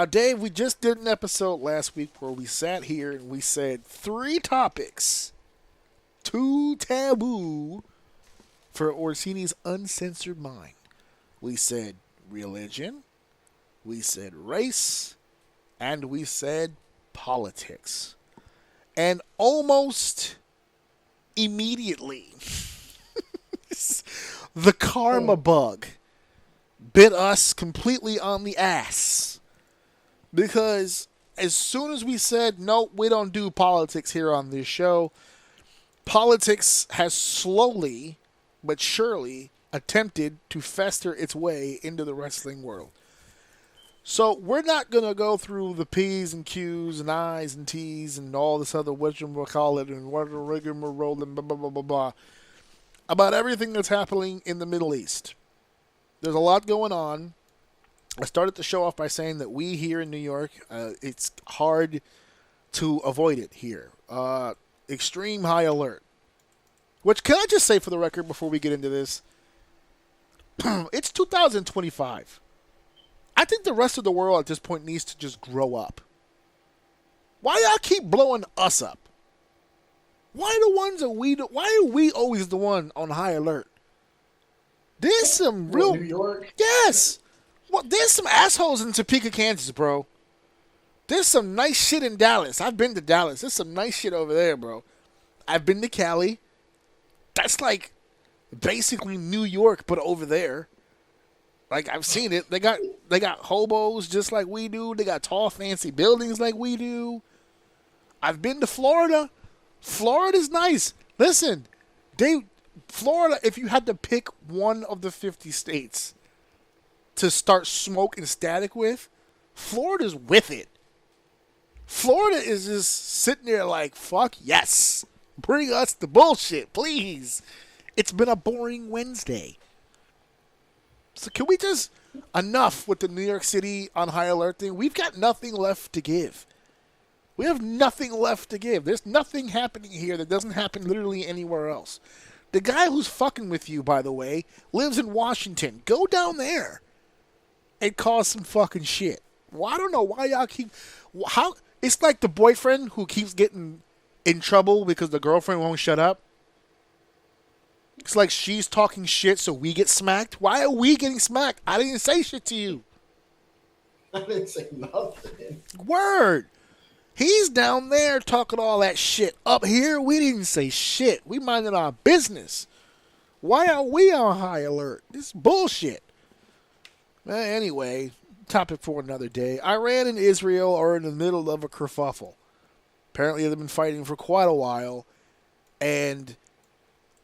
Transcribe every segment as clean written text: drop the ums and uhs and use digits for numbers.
Now, Dave, we just did an episode last week where we sat here and we said 3 topics, 2 taboo for Orsini's uncensored mind. We said religion, we said race, and we said politics. And almost immediately, the karma bug bit us completely on the ass. Because as soon as we said, no, we don't do politics here on this show, politics has slowly but surely attempted to fester its way into the wrestling world. So we're not going to go through the P's and Q's and I's and T's and all this other whatchamacallit and what a rigmarole and blah, blah, blah, blah, blah, about everything that's happening in the Middle East. There's a lot going on. I started the show off by saying that we here in New York, it's hard to avoid it here. Extreme high alert. Which, can I just say for the record before we get into this? It's 2025. I think the rest of the world at this point needs to just grow up. Why y'all keep blowing us up? Why are we always the one on high alert? There's some real... New York? Yes! Well, there's some assholes in Topeka, Kansas, bro. There's some nice shit in Dallas. I've been to Dallas. There's some nice shit over there, bro. I've been to Cali. That's like basically New York, but over there. Like, I've seen it. They got hobos just like we do. They got tall, fancy buildings like we do. I've been to Florida. Florida's nice. Listen, Florida, if you had to pick one of the 50 states to start smoke and static with, Florida's with it. Florida is just sitting there like, fuck yes. Bring us the bullshit, please. It's been a boring Wednesday. So can we just, enough with the New York City on high alert thing? We've got nothing left to give. We have nothing left to give. There's nothing happening here that doesn't happen literally anywhere else. The guy who's fucking with you, by the way, lives in Washington. Go down there and cause some fucking shit. Well, I don't know why y'all keep... How? It's like the boyfriend who keeps getting in trouble because the girlfriend won't shut up. It's like she's talking shit so we get smacked. Why are we getting smacked? I didn't say shit to you. I didn't say nothing. Word. He's down there talking all that shit. Up here, we didn't say shit. We minded our business. Why are we on high alert? This is bullshit. Anyway, topic for another day. Iran and Israel are in the middle of a kerfuffle. Apparently, they've been fighting for quite a while. And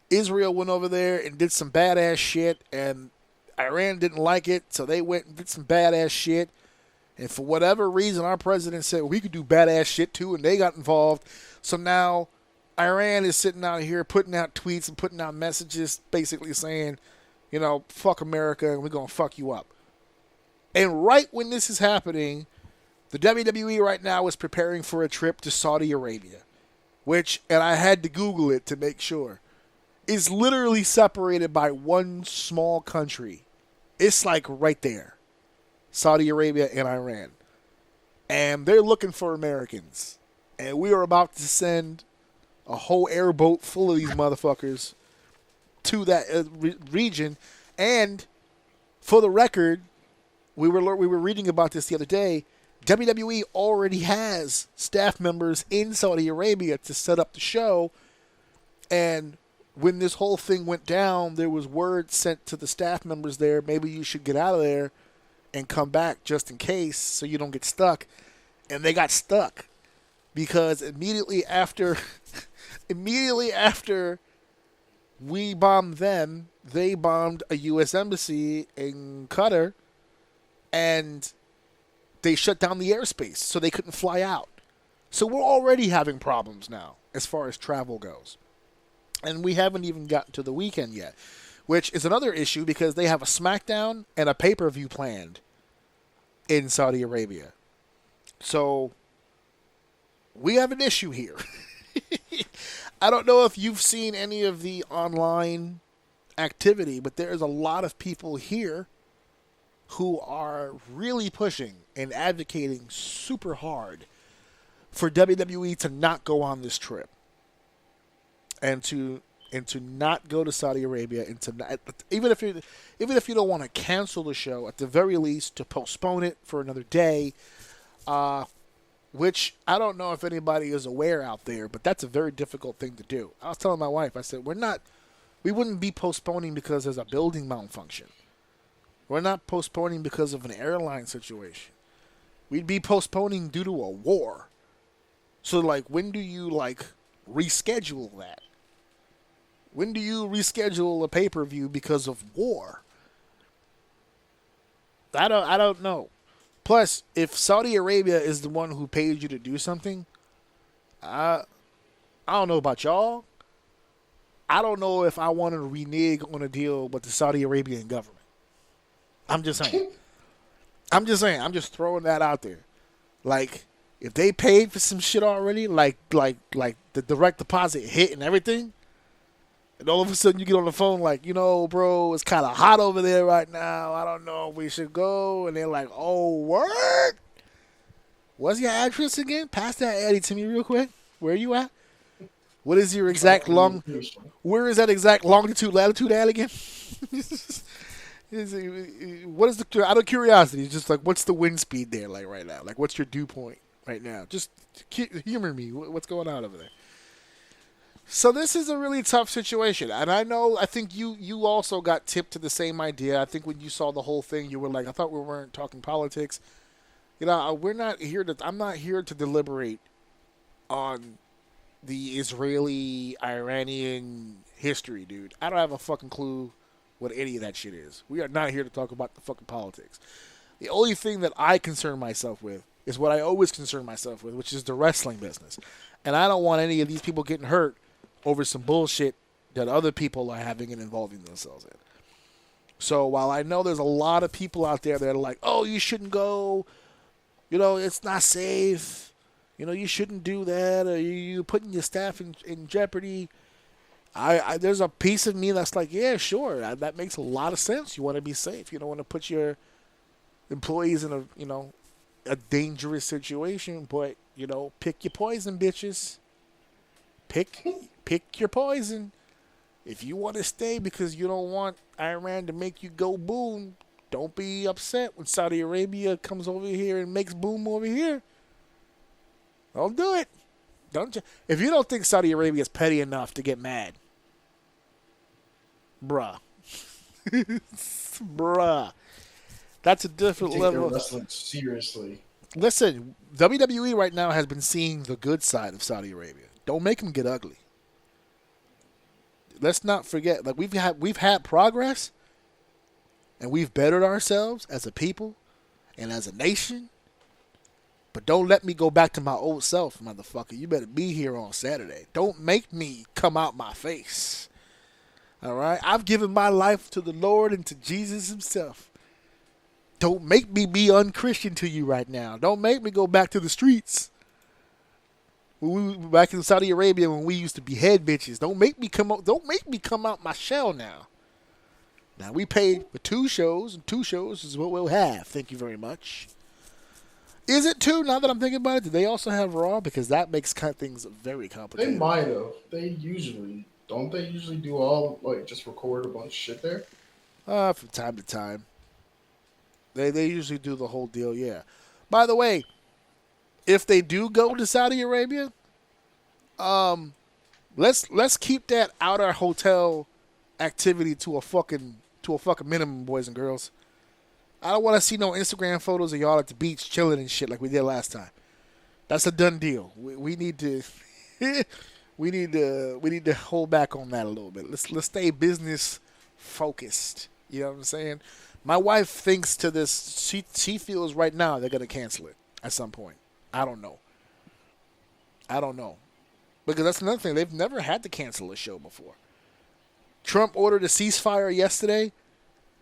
Israel went over there and did some badass shit. And Iran didn't like it, so they went and did some badass shit. And for whatever reason, our president said we could do badass shit too, and they got involved. So now Iran is sitting out here putting out tweets and putting out messages basically saying, you know, fuck America and we're going to fuck you up. And right when this is happening, the WWE right now is preparing for a trip to Saudi Arabia, which, and I had to Google it to make sure, is literally separated by one small country. It's like right there. Saudi Arabia and Iran. And they're looking for Americans. And we are about to send a whole airboat full of these motherfuckers to that region. And for the record, we were reading about this the other day. WWE already has staff members in Saudi Arabia to set up the show. And when this whole thing went down, there was word sent to the staff members there, maybe you should get out of there and come back just in case so you don't get stuck. And they got stuck because immediately after we bombed them, they bombed a U.S. embassy in Qatar and they shut down the airspace so they couldn't fly out. So we're already having problems now as far as travel goes. And we haven't even gotten to the weekend yet, which is another issue because they have a SmackDown and a pay-per-view planned in Saudi Arabia. So we have an issue here. I don't know if you've seen any of the online activity, but there's a lot of people here who are really pushing and advocating super hard for WWE to not go on this trip and to not go to Saudi Arabia and to not, even if you don't want to cancel the show, at the very least to postpone it for another day, which I don't know if anybody is aware out there, but that's a very difficult thing to do. I was telling my wife, I said we wouldn't be postponing because there's a building malfunction. We're not postponing because of an airline situation. We'd be postponing due to a war. So, like, when do you, like, reschedule that? When do you reschedule a pay-per-view because of war? I don't know. Plus, if Saudi Arabia is the one who paid you to do something, I don't know about y'all. I don't know if I want to renege on a deal with the Saudi Arabian government. I'm just saying. I'm just throwing that out there. Like, if they paid for some shit already, like the direct deposit hit and everything, and all of a sudden you get on the phone like, you know, bro, it's kind of hot over there right now. I don't know if we should go. And they're like, oh, word? What's your address again? Pass that Eddie to me real quick. Where are you at? What is your exact where is that exact longitude, latitude at again? What is the, out of curiosity, just like, what's the wind speed there like right now? Like, what's your dew point right now? Just humor me. What's going on over there? So this is a really tough situation. And I think you also got tipped to the same idea. I think when you saw the whole thing, you were like, I thought we weren't talking politics. You know, I'm not here to deliberate on the Israeli-Iranian history, dude. I don't have a fucking clue what any of that shit is. We are not here to talk about the fucking politics. The only thing that I concern myself with is what I always concern myself with, which is the wrestling business. And I don't want any of these people getting hurt over some bullshit that other people are having and involving themselves in. So while I know there's a lot of people out there that are like, oh, you shouldn't go, you know, it's not safe, you know, you shouldn't do that, or you're putting your staff in jeopardy. There's a piece of me that's like, yeah, sure, that makes a lot of sense. You want to be safe. You don't want to put your employees in a dangerous situation, but, you know, pick your poison, bitches. Pick your poison. If you want to stay because you don't want Iran to make you go boom, don't be upset when Saudi Arabia comes over here and makes boom over here. Don't do it. If you don't think Saudi Arabia is petty enough to get mad, bruh. Bruh. That's a different level. Wrestling seriously. Listen, WWE right now has been seeing the good side of Saudi Arabia. Don't make them get ugly. Let's not forget, like, we've had progress, and we've bettered ourselves as a people and as a nation. But don't let me go back to my old self, motherfucker. You better be here on Saturday. Don't make me come out my face. All right? I've given my life to the Lord and to Jesus himself. Don't make me be unchristian to you right now. Don't make me go back to the streets. When we were back in Saudi Arabia when we used to behead bitches. Don't make me come out my shell now. Now, we paid for 2 shows, and 2 shows is what we'll have. Thank you very much. Is it 2 now that I'm thinking about it? Do they also have Raw? Because that makes things very complicated. They might have. Don't they usually do all, like, just record a bunch of shit there? From time to time. They usually do the whole deal, yeah. By the way, if they do go to Saudi Arabia, let's keep that outer hotel activity to a fucking minimum, boys and girls. I don't want to see no Instagram photos of y'all at the beach chilling and shit like we did last time. That's a done deal. We need to we need to hold back on that a little bit. Let's stay business focused. You know what I'm saying? My wife thinks to this. She feels right now they're gonna cancel it at some point. I don't know. Because that's another thing. They've never had to cancel a show before. Trump ordered a ceasefire yesterday.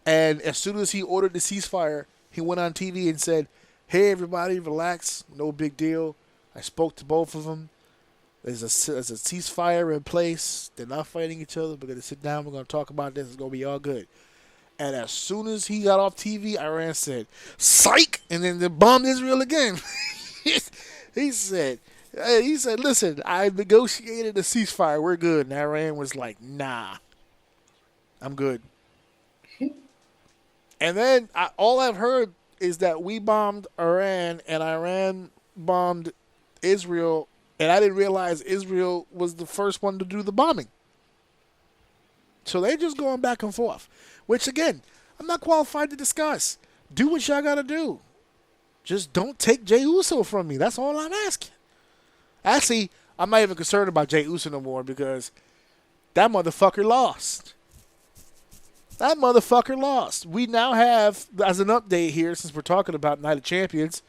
And as soon as he ordered the ceasefire, he went on TV and said, hey, everybody, relax. No big deal. I spoke to both of them. There's a ceasefire in place. They're not fighting each other. We're going to sit down. We're going to talk about this. It's going to be all good. And as soon as he got off TV, Iran said, "Psych," and then they bombed Israel again. he said, "Listen, I negotiated a ceasefire. We're good." And Iran was like, "Nah, I'm good." And then all I've heard is that we bombed Iran and Iran bombed Israel, and I didn't realize Israel was the first one to do the bombing. So they're just going back and forth, which, again, I'm not qualified to discuss. Do what y'all got to do. Just don't take Jey Uso from me. That's all I'm asking. Actually, I'm not even concerned about Jey Uso no more because that motherfucker lost. That motherfucker lost. We now have, as an update here, since we're talking about Night of Champions,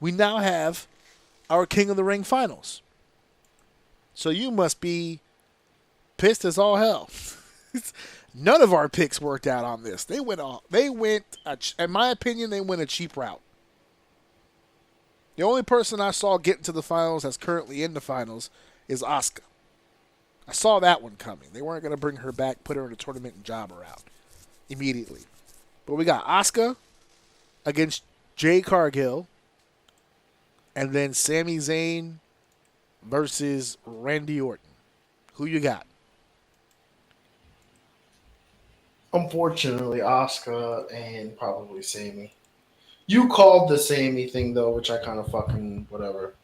we now have our King of the Ring finals. So you must be pissed as all hell. None of our picks worked out on this. They went, in my opinion, they went a cheap route. The only person I saw get into the finals that's currently in the finals is Asuka. I saw that one coming. They weren't going to bring her back, put her in a tournament, and job her out immediately. But we got Asuka against Jade Cargill, and then Sami Zayn versus Randy Orton. Who you got? Unfortunately, Asuka and probably Sammy. You called the Sammy thing though, which I kind of fucking whatever.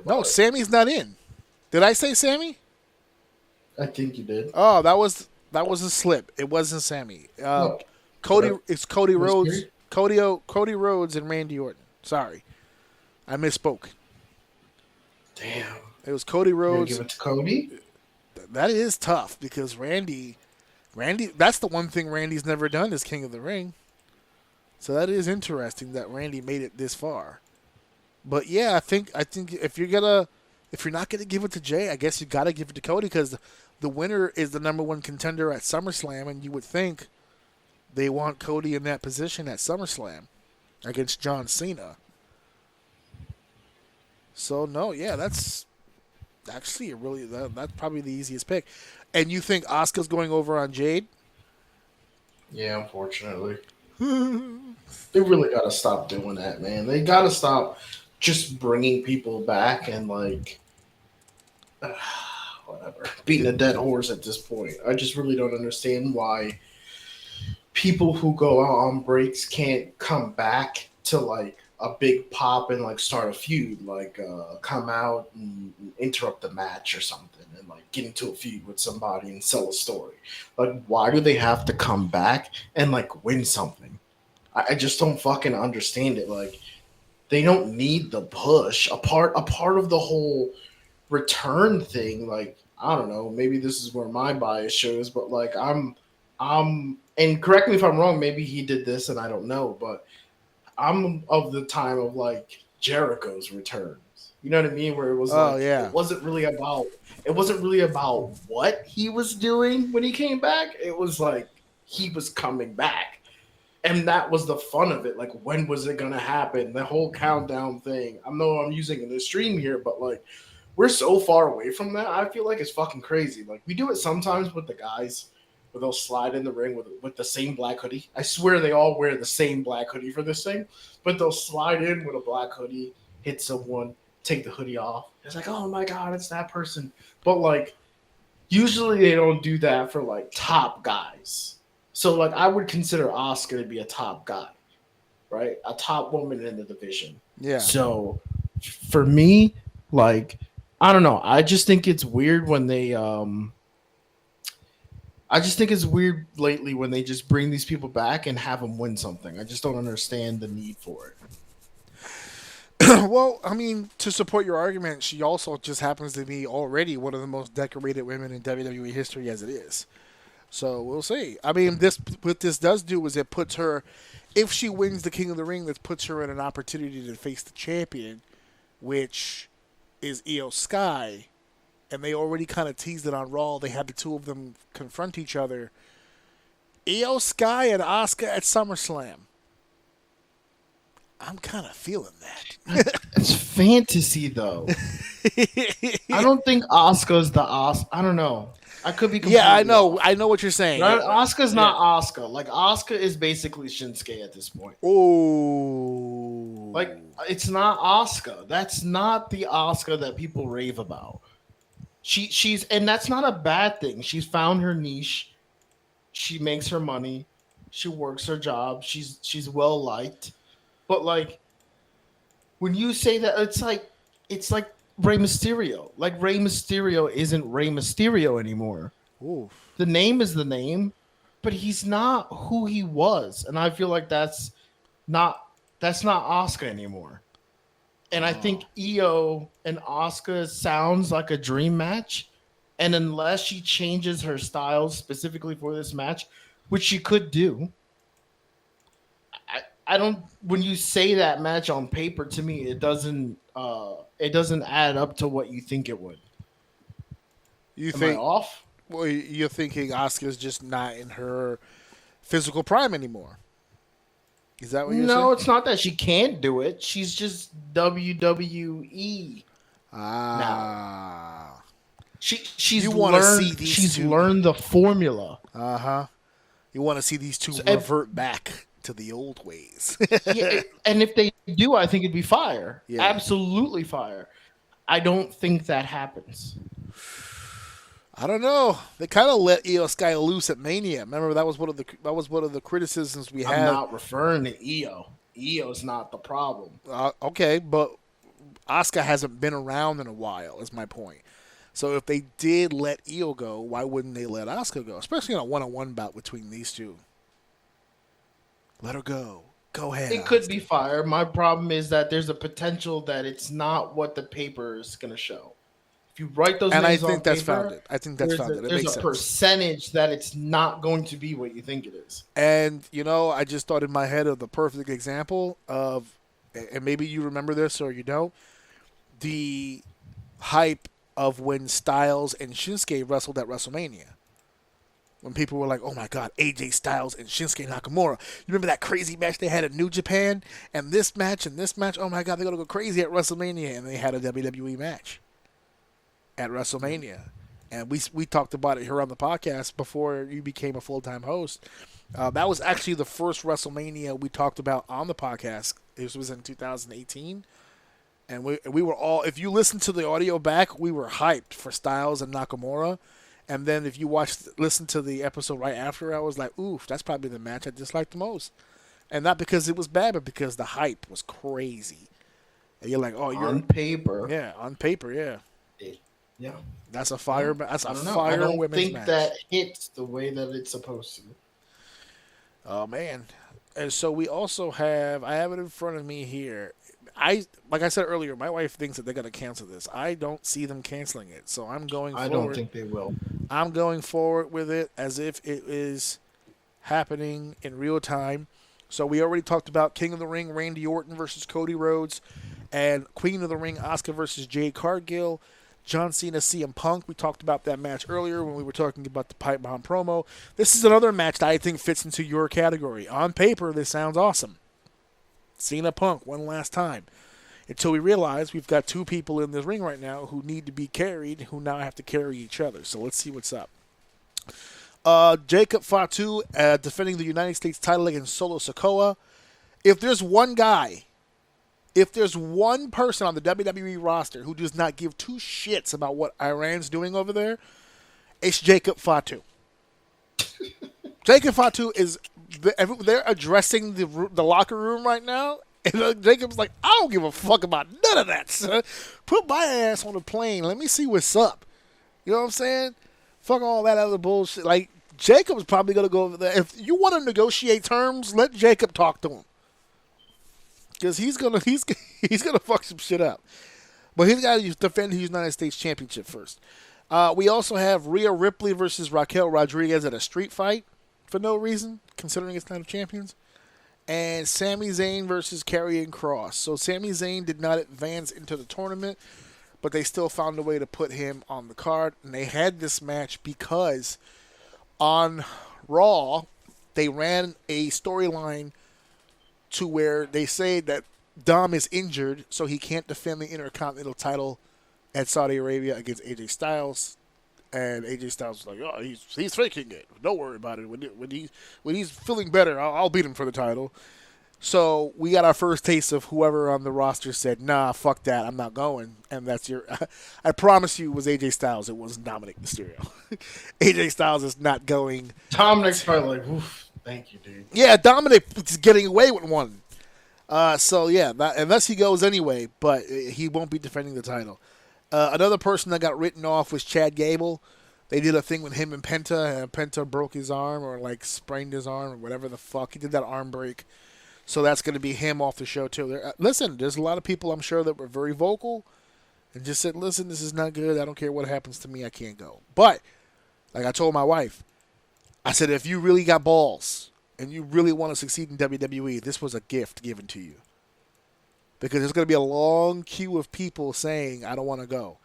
No, Sammy's not in. Did I say Sammy? I think you did. Oh, that was a slip. It wasn't Sammy. No. It's Cody Rhodes. Cody Rhodes and Randy Orton. Sorry, I misspoke. Damn. It was Cody Rhodes. Give it to Cody. That is tough because Randy. That's the one thing Randy's never done is King of the Ring. So that is interesting that Randy made it this far. But yeah, I think if you're not gonna give it to Jay, I guess you gotta give it to Cody because the winner is the number one contender at SummerSlam, and you would think they want Cody in that position at SummerSlam against John Cena. So no, yeah, that's actually that's probably the easiest pick. And you think Asuka's going over on Jade? Yeah, unfortunately. They really got to stop doing that, man. They got to stop just bringing people back and, like, whatever, beating a dead horse at this point. I just really don't understand why people who go out on breaks can't come back to, like, a big pop and, like, start a feud. Like, come out and interrupt the match or something and, like, get into a feud with somebody and sell a story. Like, why do they have to come back and, like, win something? I just don't fucking understand it. Like, they don't need the push. A part of the whole return thing, like, I don't know, maybe this is where my bias shows, but, like, I'm and correct me if I'm wrong, maybe he did this and I don't know, but I'm of the time of, like, Jericho's returns. You know what I mean? Where it was it wasn't really about what he was doing when he came back. It was like he was coming back. And that was the fun of it. Like, when was it going to happen? The whole countdown thing. I know I'm using an extreme here, but, like, we're so far away from that. I feel like it's fucking crazy. Like, we do it sometimes with the guys where they'll slide in the ring with the same black hoodie. I swear they all wear the same black hoodie for this thing. But they'll slide in with a black hoodie, hit someone, take the hoodie off. It's like, oh, my God, it's that person. But, like, usually they don't do that for, like, top guys. So, like, I would consider Asuka to be a top guy, right? A top woman in the division. Yeah. So, for me, like, I don't know. I just think it's weird when they, I just think it's weird lately when they just bring these people back and have them win something. I just don't understand the need for it. Well, I mean, to support your argument, she also just happens to be already one of the most decorated women in WWE history as it is. So we'll see. I mean, what this does do is it puts her, if she wins the King of the Ring, this puts her in an opportunity to face the champion, which is Io Sky. And they already kind of teased it on Raw. They had the two of them confront each other. Io Sky and Asuka at SummerSlam. I'm kind of feeling that. It's fantasy, though. I don't think Asuka's the Asuka. I don't know. I could be completely Yeah, I know. off. I know what you're saying. But Yeah. Asuka's not Asuka. Like, Asuka is basically Shinsuke at this point. Oh. Like, it's not Asuka. That's not the Asuka that people rave about. She's and that's not a bad thing. She's found her niche. She makes her money. She works her job. She's well liked. But like when you say that, it's like Rey Mysterio. Like Rey Mysterio isn't Rey Mysterio anymore. Oof. The name is the name, but he's not who he was. And I feel like that's not Asuka anymore. And I think Io and Asuka sounds like a dream match. And unless she changes her style specifically for this match, which she could do, I don't. When you say that match on paper, to me, it doesn't add up to what you think it would. You Am think I off? Well, you're thinking Asuka's just not in her physical prime anymore. Is that what you're saying? No, it's not that she can't do it. She's just WWE. Ah. Now. She's You wanna learned. see these She's two. learned the formula. Uh-huh. You want to see these two So, revert back to the old ways. Yeah, and if they do, I think it'd be fire. Yeah. Absolutely fire. I don't think that happens. I don't know. They kind of let Io Sky loose at Mania. Remember that was one of the criticisms we had. I'm not referring to Io. Io's not the problem. Okay, but Asuka hasn't been around in a while. Is my point. So if they did let Io go, why wouldn't they let Asuka go? Especially in a one-on-one bout between these two. Let her go. Go ahead. It could be fire. My problem is that there's a potential that it's not what the paper is going to show. If you write those and I names think on that's paper, founded. I think that's founded. It there's makes a sense. percentage that it's not going to be what you think it is. And I just thought in my head of the perfect example of, and maybe you remember this or you don't, the hype of when Styles and Shinsuke wrestled at WrestleMania. When people were like, oh my God, AJ Styles and Shinsuke Nakamura. You remember that crazy match they had at New Japan? And this match, oh my God, they're going to go crazy at WrestleMania. And they had a WWE match at WrestleMania. And we talked about it here on the podcast before you became a full-time host. That was actually the first WrestleMania we talked about on the podcast. This was in 2018. And we were all, if you listen to the audio back, we were hyped for Styles and Nakamura. And then if you listen to the episode right after, I was like, oof, that's probably the match I disliked the most. And not because it was bad, but because the hype was crazy. And you're like, oh, you're on paper. Yeah, on paper, yeah. Yeah. That's a fire. That's a fire I don't women's think match. that hits the way that it's supposed to. Oh man. And so we also have, I have it in front of me here. Like I said earlier, my wife thinks that they're going to cancel this. I don't see them canceling it. So I'm going forward. I don't think they will. I'm going forward with it as if it is happening in real time. So we already talked about King of the Ring, Randy Orton versus Cody Rhodes, and Queen of the Ring, Asuka versus Jade Cargill. John Cena, CM Punk. We talked about that match earlier when we were talking about the pipe bomb promo. This is another match that I think fits into your category. On paper, this sounds awesome. Cena Punk one last time. Until we realize we've got two people in this ring right now who need to be carried, who now have to carry each other. So let's see what's up. Jacob Fatu defending the United States title against Solo Sikoa. If there's one person on the WWE roster who does not give two shits about what Iran's doing over there, it's Jacob Fatu. Jacob Fatu is, they're addressing the locker room right now, and Jacob's like, I don't give a fuck about none of that, son. Put my ass on a plane. Let me see what's up. You know what I'm saying? Fuck all that other bullshit. Like, Jacob's probably going to go over there. If you want to negotiate terms, let Jacob talk to him. Because he's gonna fuck some shit up. But he's got to defend his United States Championship first. We also have Rhea Ripley versus Raquel Rodriguez at a street fight for no reason, considering it's Night of Champions. And Sami Zayn versus Karrion Kross. So Sami Zayn did not advance into the tournament, but they still found a way to put him on the card. And they had this match because on Raw, they ran a storyline to where they say that Dom is injured, so he can't defend the Intercontinental title at Saudi Arabia against AJ Styles. And AJ Styles was like, "Oh, he's faking it. Don't worry about it. When he's feeling better, I'll beat him for the title." So we got our first taste of whoever on the roster said, "Nah, fuck that. I'm not going." And that's your. I promise you, it was AJ Styles. It wasn't Dominic Mysterio. AJ Styles is not going. Dominic's probably like, "Oof, thank you, dude." Yeah, Dominic is getting away with one. So yeah, unless he goes anyway, but he won't be defending the title. Another person that got written off was Chad Gable. They did a thing with him and Penta, and Penta broke his arm or like sprained his arm or whatever the fuck. He did that arm break. So that's going to be him off the show too. Listen, there's a lot of people I'm sure that were very vocal and just said, listen, this is not good. I don't care what happens to me. I can't go. But like I told my wife, I said, if you really got balls and you really want to succeed in WWE, this was a gift given to you. Because there's going to be a long queue of people saying, I don't want to go.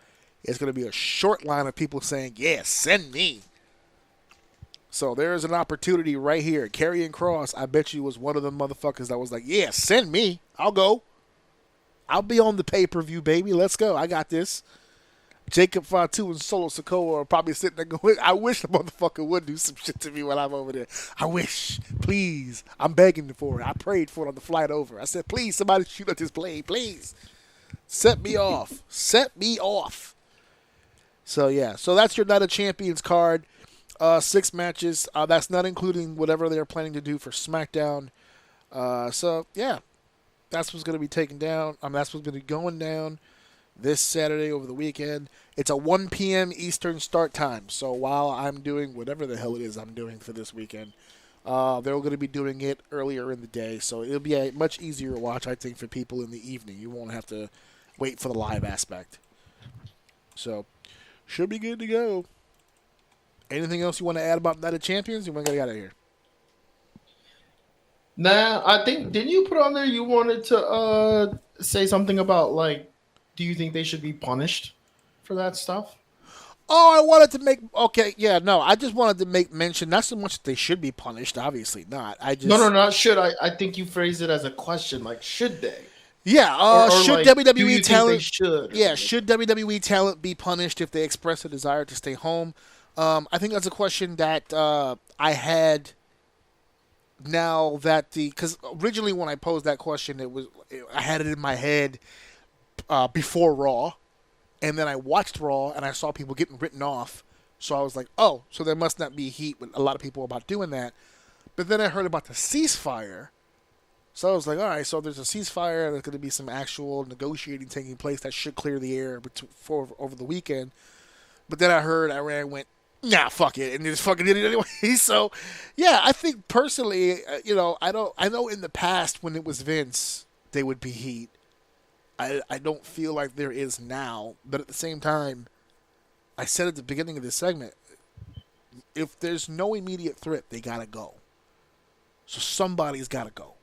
It's going to be a short line of people saying, yeah, send me. So there's an opportunity right here. Karrion Kross, I bet you, was one of the motherfuckers that was like, yeah, send me. I'll go. I'll be on the pay-per-view, baby. Let's go. I got this. Jacob Fatu and Solo Sikoa are probably sitting there going, I wish the motherfucker would do some shit to me when I'm over there. I wish. Please. I'm begging for it. I prayed for it on the flight over. I said, please, somebody shoot at this plane. Please. Set me off. Set me off. So, yeah. So that's your Night of Champions card. 6 matches. That's not including whatever they're planning to do for SmackDown. So, yeah. That's what's going to be taken down. That's what's going to be going down this Saturday over the weekend. It's a 1 p.m. Eastern start time. So while I'm doing whatever the hell it is I'm doing for this weekend, they're going to be doing it earlier in the day. So it'll be a much easier watch, I think, for people in the evening. You won't have to wait for the live aspect. So should be good to go. Anything else you want to add about Night of Champions? You want to get out of here? Nah, I think, didn't you put on there you wanted to say something about, like, do you think they should be punished for that stuff? Oh, I wanted to make, okay, yeah, no, I just wanted to make mention, not so much that they should be punished, obviously not. No, not should. I think you phrased it as a question, like, should they? Yeah, or should like, WWE talent, should? yeah, should WWE talent be punished if they express a desire to stay home? I think that's a question that I had now that because originally when I posed that question, I had it in my head before Raw, and then I watched Raw and I saw people getting written off, so I was like, oh, so there must not be heat with a lot of people about doing that. But then I heard about the ceasefire, so I was like, all right, so there's a ceasefire, there's going to be some actual negotiating taking place that should clear the air over the weekend. But then I heard Iran went, nah, fuck it, and they just fucking did it anyway. So, yeah, I think personally, I know in the past when it was Vince, they would be heat. I don't feel like there is now, but at the same time, I said at the beginning of this segment, if there's no immediate threat, they gotta go. So somebody's gotta go,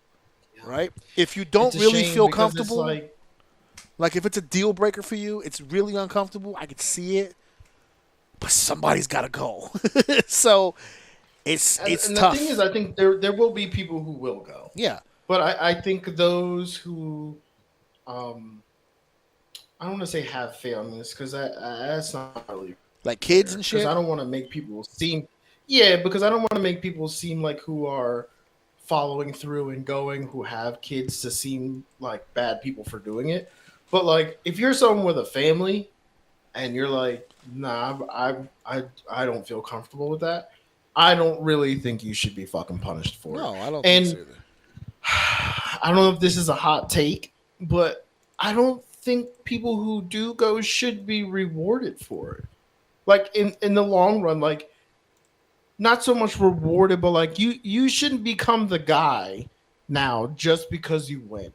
right? If you don't really feel comfortable, like if it's a deal breaker for you, it's really uncomfortable. I could see it. But somebody's got to go. So it's and tough. The thing is, I think there will be people who will go. Yeah. But I think those who, I don't want to say have fairness because that's not really like kids and shit. Because I don't want to make people seem, because I don't want to make people seem like who are following through and going who have kids to seem like bad people for doing it. But like if you're someone with a family and you're like, nah, I don't feel comfortable with that. I don't really think you should be fucking punished for it. No, I don't think so either. I don't know if this is a hot take, but I don't think people who do go should be rewarded for it. Like in the long run, like not so much rewarded, but like you shouldn't become the guy now just because you win.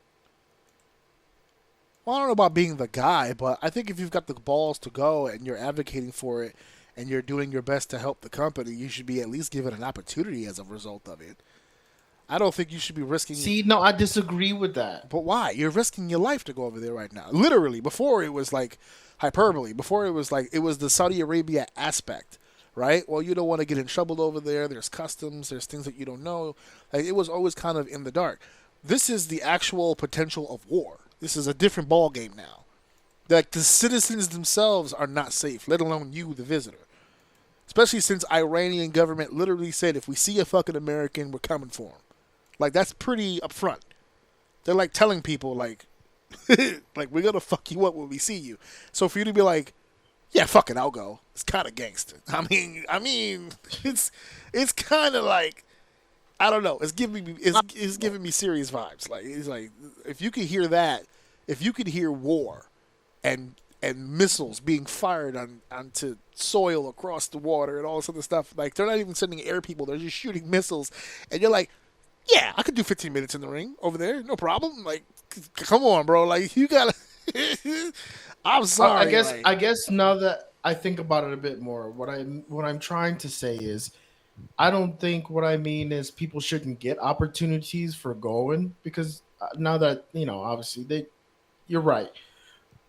Well, I don't know about being the guy, but I think if you've got the balls to go and you're advocating for it and you're doing your best to help the company, you should be at least given an opportunity as a result of it. I don't think you should be risking... See, no, I disagree with that. But why? You're risking your life to go over there right now. Literally, before it was like hyperbole. Before it was like, it was the Saudi Arabia aspect, right? Well, you don't want to get in trouble over there. There's customs. There's things that you don't know. Like, it was always kind of in the dark. This is the actual potential of war. This is a different ball game now. Like, the citizens themselves are not safe, let alone you, the visitor. Especially since Iranian government literally said, if we see a fucking American, we're coming for him. Like, that's pretty upfront. They're like telling people, like, like, we're gonna fuck you up when we see you. So for you to be like, yeah, fuck it, I'll go. It's kind of gangster. I mean, it's kind of like, I don't know. It's giving me serious vibes. Like, it's like, if you could hear that, if you could hear war, and missiles being fired onto soil across the water and all this other stuff, like, they're not even sending air people; they're just shooting missiles, and you're like, yeah, I could do 15 minutes in the ring over there, no problem. Like, come on, bro. Like, you gotta. I'm sorry. I guess now that I think about it a bit more, what I'm trying to say is, I don't think what I mean is people shouldn't get opportunities for going, because now that, obviously you're right.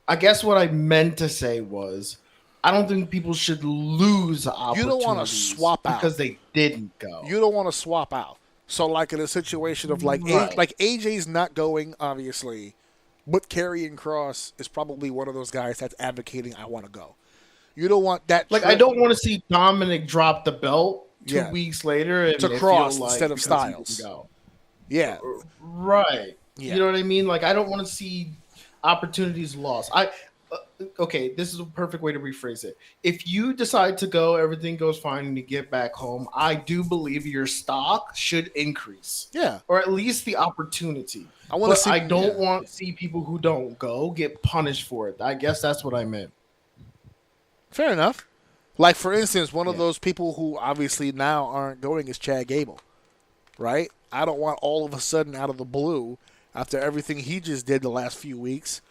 I guess what I meant to say was, I don't think people should lose opportunities. You don't want to swap out because they didn't go. You don't want to swap out. So, like, in a situation of like, right. like AJ's not going, obviously, but Karrion Kross is probably one of those guys that's advocating, I want to go. You don't want that. Like, I don't want to see Dominic drop the belt 2 weeks later and to Kross instead of Styles. Go. Yeah. Right. Yeah. You know what I mean? Like, I don't want to see opportunities lost. Okay, this is a perfect way to rephrase it. If you decide to go, everything goes fine, and you get back home, I do believe your stock should increase. Yeah. Or at least the opportunity. I don't want to see people who don't go get punished for it. I guess that's what I meant. Fair enough. Like, for instance, one of those people who obviously now aren't going is Chad Gable. Right? I don't want all of a sudden, out of the blue, after everything he just did the last few weeks,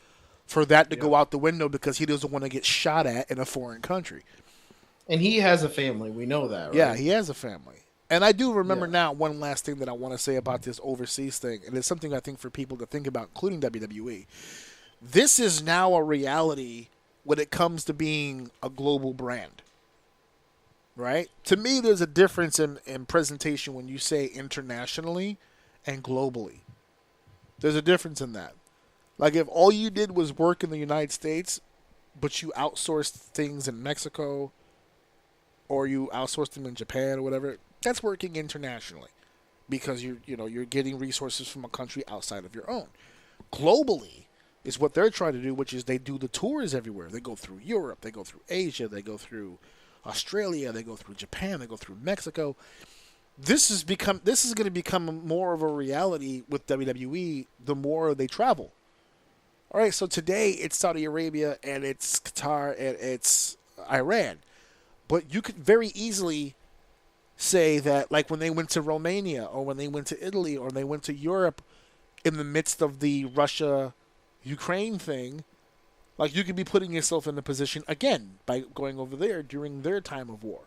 for that to go out the window because he doesn't want to get shot at in a foreign country. And he has a family. We know that, right? Yeah, he has a family. And I do remember now one last thing that I want to say about this overseas thing, and it's something I think for people to think about, including WWE. This is now a reality when it comes to being a global brand. Right? To me, there's a difference in presentation when you say internationally and globally. There's a difference in that. Like, if all you did was work in the United States, but you outsourced things in Mexico, or you outsourced them in Japan or whatever, that's working internationally, because you're getting resources from a country outside of your own. Globally is what they're trying to do, which is they do the tours everywhere. They go through Europe, they go through Asia, they go through Australia, they go through Japan, they go through Mexico. This is going to become more of a reality with WWE the more they travel. All right, so today it's Saudi Arabia and it's Qatar and it's Iran. But you could very easily say that, like, when they went to Romania or when they went to Italy or they went to Europe in the midst of the Russia-Ukraine thing, like, you could be putting yourself in the position, again, by going over there during their time of war,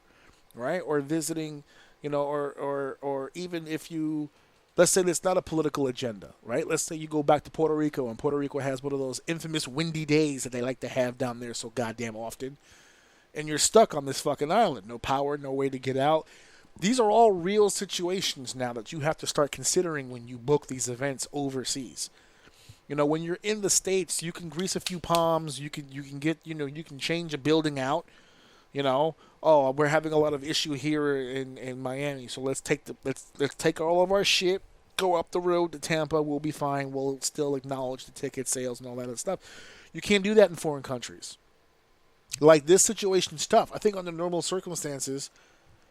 right? Or visiting, or even if you, let's say it's not a political agenda, right? Let's say you go back to Puerto Rico, and Puerto Rico has one of those infamous windy days that they like to have down there so goddamn often, and you're stuck on this fucking island. No power, no way to get out. These are all real situations now that you have to start considering when you book these events overseas. When you're in the States, you can grease a few palms, you can get, you can change a building out. Oh, we're having a lot of issue here in Miami, so let's take all of our shit, go up the road to Tampa, we'll be fine, we'll still acknowledge the ticket sales and all that other stuff. You can't do that in foreign countries. Like, this situation's tough. I think under normal circumstances,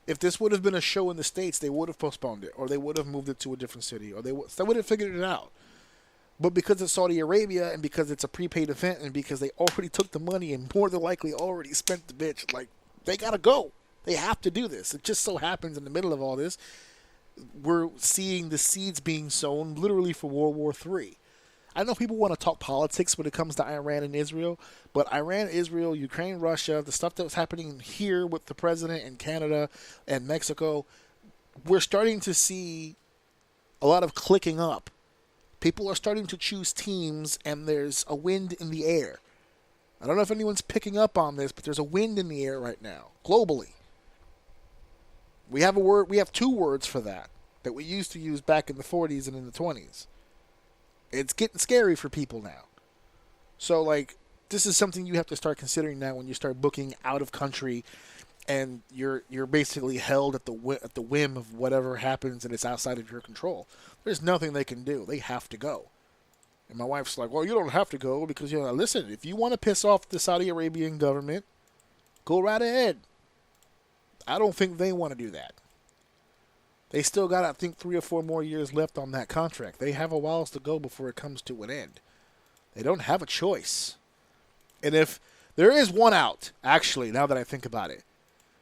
if this would have been a show in the States, they would have postponed it, or they would have moved it to a different city, or they would have figured it out. But because it's Saudi Arabia, and because it's a prepaid event, and because they already took the money and more than likely already spent the bitch, like, they gotta go. They have to do this. It just so happens in the middle of all this, we're seeing the seeds being sown literally for World War III. I know people want to talk politics when it comes to Iran and Israel, but Iran, Israel, Ukraine, Russia, the stuff that was happening here with the president in Canada and Mexico, we're starting to see a lot of clicking up. People are starting to choose teams, and there's a wind in the air. I don't know if anyone's picking up on this, but there's a wind in the air right now, globally. We have two words for that we used to use back in the 40s and in the 20s. It's getting scary for people now. So, like, this is something you have to start considering now when you start booking out of country, and you're basically held at the whim of whatever happens, and it's outside of your control. There's nothing they can do. They have to go. And my wife's like, well, you don't have to go because, listen, if you want to piss off the Saudi Arabian government, go right ahead. I don't think they want to do that. They still got, I think, 3 or 4 more years left on that contract. They have a while to go before it comes to an end. They don't have a choice. And if there is one out, actually, now that I think about it,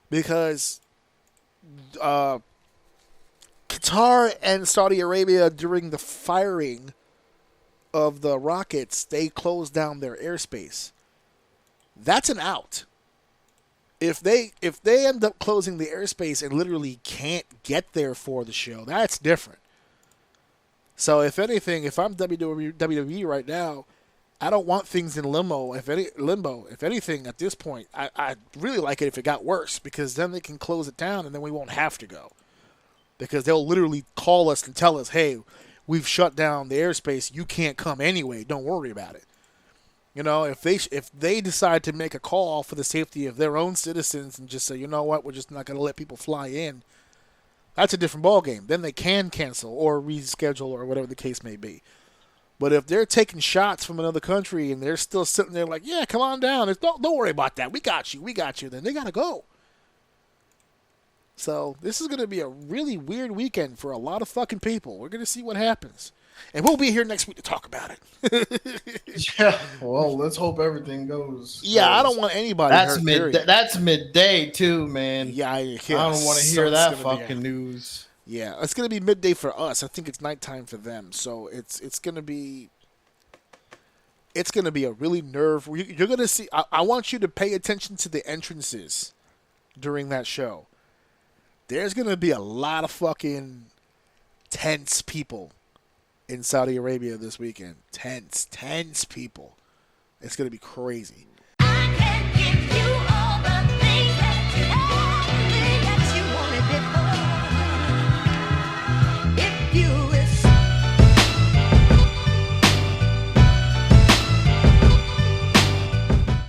because Qatar and Saudi Arabia, during the firing of the rockets, they closed down their airspace. That's an out. If they end up closing the airspace and literally can't get there for the show, that's different. So if anything, if I'm WWE right now, I don't want things in limbo. If anything, at this point, I'd really like it if it got worse, because then they can close it down and then we won't have to go. Because they'll literally call us and tell us, hey, we've shut down the airspace. You can't come anyway. Don't worry about it. If they decide to make a call for the safety of their own citizens and just say, you know what, we're just not going to let people fly in, that's a different ballgame. Then they can cancel or reschedule or whatever the case may be. But if they're taking shots from another country and they're still sitting there like, yeah, come on down, don't worry about that, we got you, then they got to go. So this is going to be a really weird weekend for a lot of fucking people. We're going to see what happens. And we'll be here next week to talk about it. Yeah, well, let's hope everything goes. Yeah, I don't want anybody hurt. That's midday too, man. Yeah, I don't want to hear that fucking news. Yeah, it's going to be midday for us. I think it's nighttime for them. So it's going to be a really you're going to see. I want you to pay attention to the entrances during that show. There's going to be a lot of fucking tense people in Saudi Arabia this weekend. Tense people. It's going to be crazy.